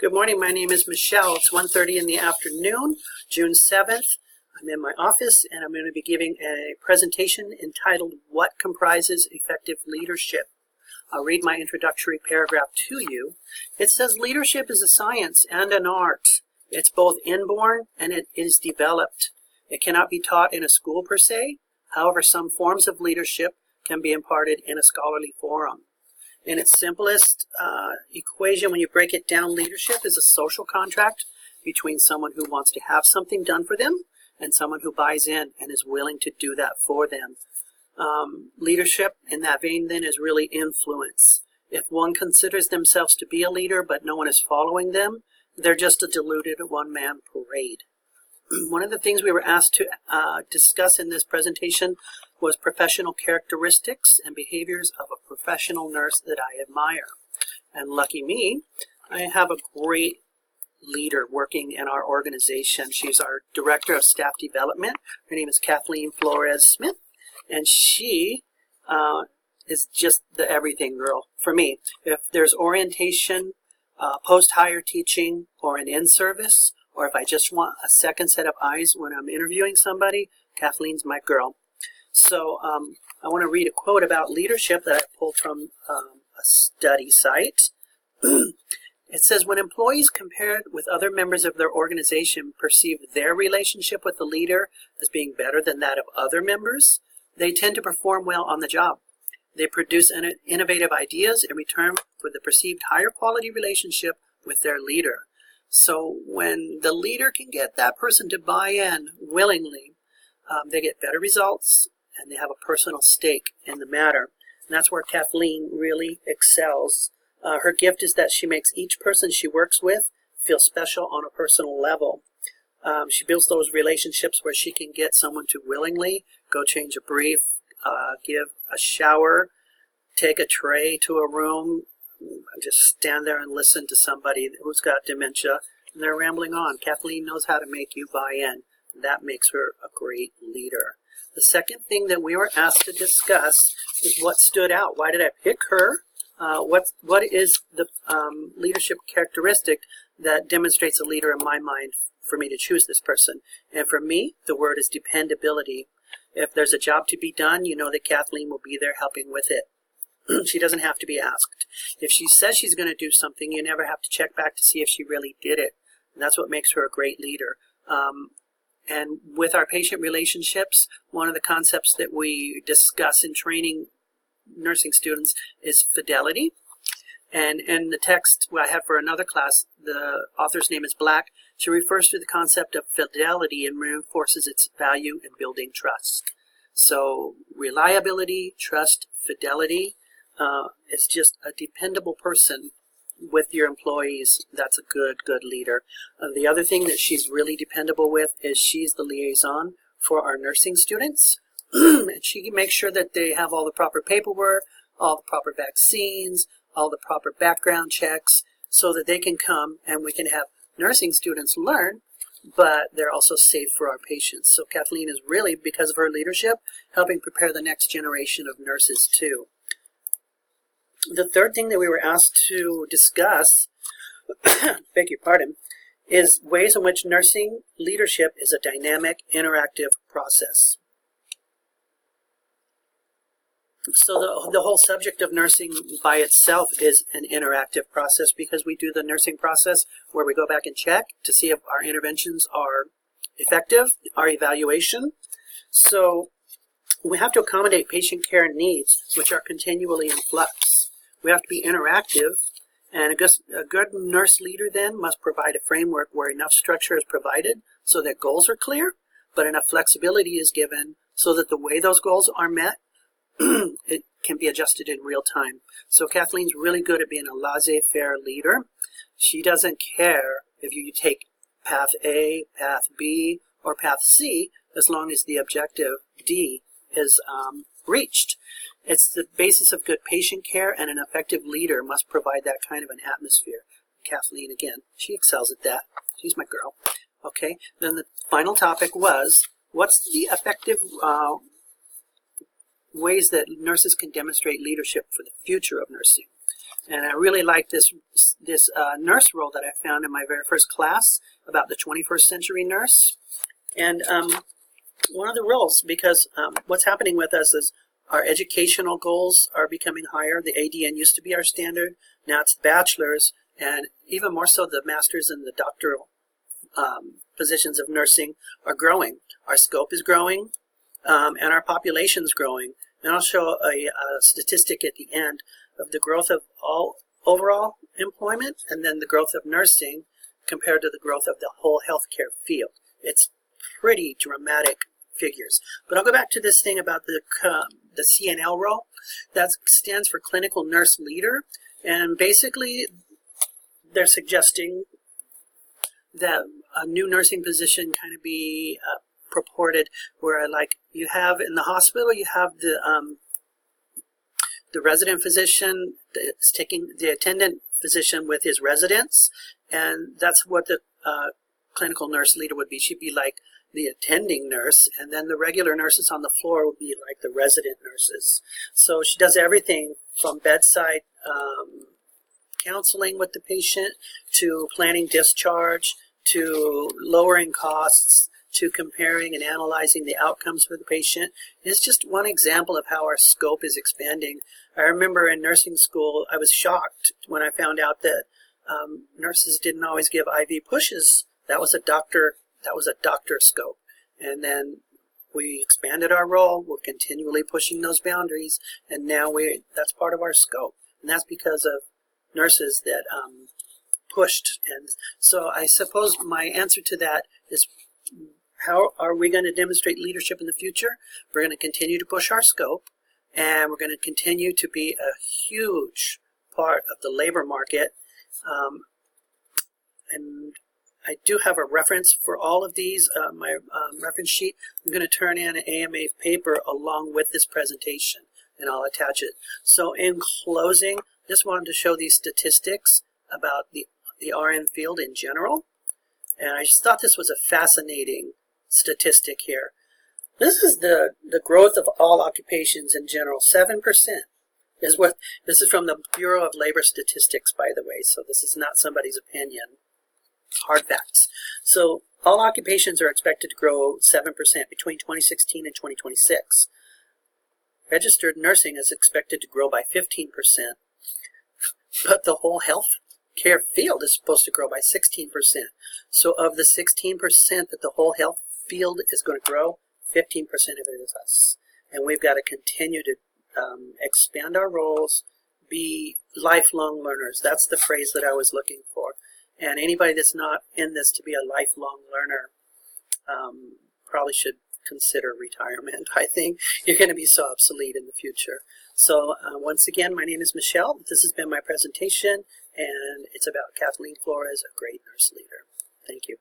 Good morning, my name is Michelle. It's 1:30 in the afternoon, June 7th. I'm in my office and I'm going to be giving a presentation entitled, What Comprises Effective Leadership? I'll read my introductory paragraph to you. It says, leadership is a science and an art. It's both inborn and it is developed. It cannot be taught in a school per se. However, some forms of leadership can be imparted in a scholarly forum. In its simplest equation, when you break it down, leadership is a social contract between someone who wants to have something done for them and someone who buys in and is willing to do that for them. Leadership, in that vein, then, is really influence. If one considers themselves to be a leader but no one is following them, they're just a diluted one-man parade. One of the things we were asked to discuss in this presentation was professional characteristics and behaviors of a professional nurse that I admire. And lucky me, I have a great leader working in our organization. She's our Director of Staff Development. Her name is Kathleen Flores Smith, and she is just the everything girl for me. If there's orientation, post-hire teaching, or an in-service, or if I just want a second set of eyes when I'm interviewing somebody, Kathleen's my girl. So I want to read a quote about leadership that I pulled from a study site. It says, when employees compared with other members of their organization perceive their relationship with the leader as being better than that of other members, they tend to perform well on the job. They produce innovative ideas in return for the perceived higher quality relationship with their leader. So when the leader can get that person to buy in willingly, they get better results and they have a personal stake in the matter. And that's where Kathleen really excels. Her gift is that she makes each person she works with feel special on a personal level. She builds those relationships where she can get someone to willingly go change a brief, give a shower, take a tray to a room, just stand there and listen to somebody who's got dementia and they're rambling on. Kathleen knows how to make you buy in. That makes her a great leader. The second thing that we were asked to discuss is what stood out. Why did I pick her? What is the leadership characteristic that demonstrates a leader in my mind for me to choose this person? And for me, the word is dependability. If there's a job to be done, you know that Kathleen will be there helping with it. She doesn't have to be asked. If she says she's going to do something, you never have to check back to see if she really did it. And that's what makes her a great leader. And with our patient relationships, one of the concepts that we discuss in training nursing students is fidelity. And in the text I had for another class, the author's name is Black. She refers to the concept of fidelity and reinforces its value in building trust. So reliability, trust, fidelity. It's just a dependable person with your employees. That's a good leader. The other thing that she's really dependable with is she's the liaison for our nursing students. And she makes sure that they have all the proper paperwork, all the proper vaccines, all the proper background checks, so that they can come and we can have nursing students learn, but they're also safe for our patients. So Kathleen is really, because of her leadership, helping prepare the next generation of nurses too. The third thing that we were asked to discuss, beg your pardon, is ways in which nursing leadership is a dynamic, interactive process. So the whole subject of nursing by itself is an interactive process, because we do the nursing process where we go back and check to see if our interventions are effective, our evaluation. So we have to accommodate patient care needs, which are continually in flux. We have to be interactive, and a good nurse leader then must provide a framework where enough structure is provided so that goals are clear, but enough flexibility is given so that the way those goals are met, it can be adjusted in real time. So Kathleen's really good at being a laissez-faire leader. She doesn't care if you take path A, path B, or path C, as long as the objective D is reached. It's the basis of good patient care, and an effective leader must provide that kind of an atmosphere. Kathleen, again, she excels at that. She's my girl. Okay, then the final topic was, what's the effective ways that nurses can demonstrate leadership for the future of nursing? And I really like this nurse role that I found in my very first class about the 21st century nurse. And one of the roles, because what's happening with us is our educational goals are becoming higher. The ADN used to be our standard. Now it's bachelor's, and even more so the master's and the doctoral positions of nursing are growing. Our scope is growing, and our population is growing. And I'll show a statistic at the end of the growth of all overall employment and then the growth of nursing compared to the growth of the whole healthcare field. It's pretty dramatic figures. But I'll go back to this thing about the CNL role. That stands for Clinical Nurse Leader. And basically, they're suggesting that a new nursing position kind of be purported where, like, you have in the hospital, you have the resident physician that's taking the attendant physician with his residents, and that's what the clinical nurse leader would be. She'd be like the attending nurse, and then the regular nurses on the floor would be like the resident nurses. So she does everything from bedside counseling with the patient to planning discharge to lowering costs to comparing and analyzing the outcomes for the patient. It's just one example of how our scope is expanding. I remember in nursing school, I was shocked when I found out that nurses didn't always give IV pushes. That was a doctor scope. And then we expanded our role. We're continually pushing those boundaries, and now that's part of our scope. And that's because of nurses that pushed. And so I suppose my answer to that is, how are we going to demonstrate leadership in the future? We're going to continue to push our scope, and we're going to continue to be a huge part of the labor market. And I do have a reference for all of these, my reference sheet. I'm going to turn in an AMA paper along with this presentation, and I'll attach it. So in closing, just wanted to show these statistics about the RN field in general. And I just thought this was a fascinating statistic here. This is the growth of all occupations in general. 7% is what, this is from the Bureau of Labor Statistics, by the way, so this is not somebody's opinion. Hard facts. So all occupations are expected to grow 7% between 2016 and 2026. Registered nursing is expected to grow by 15%, but the whole health care field is supposed to grow by 16%. So of the 16% that the whole health field is going to grow, 15% of it is us. And we've got to continue to expand our roles, be lifelong learners. That's the phrase that I was looking for. And anybody that's not in this to be a lifelong learner probably should consider retirement. I think you're going to be so obsolete in the future. So once again, my name is Michelle. This has been my presentation, and it's about Kathleen Flores, a great nurse leader. Thank you.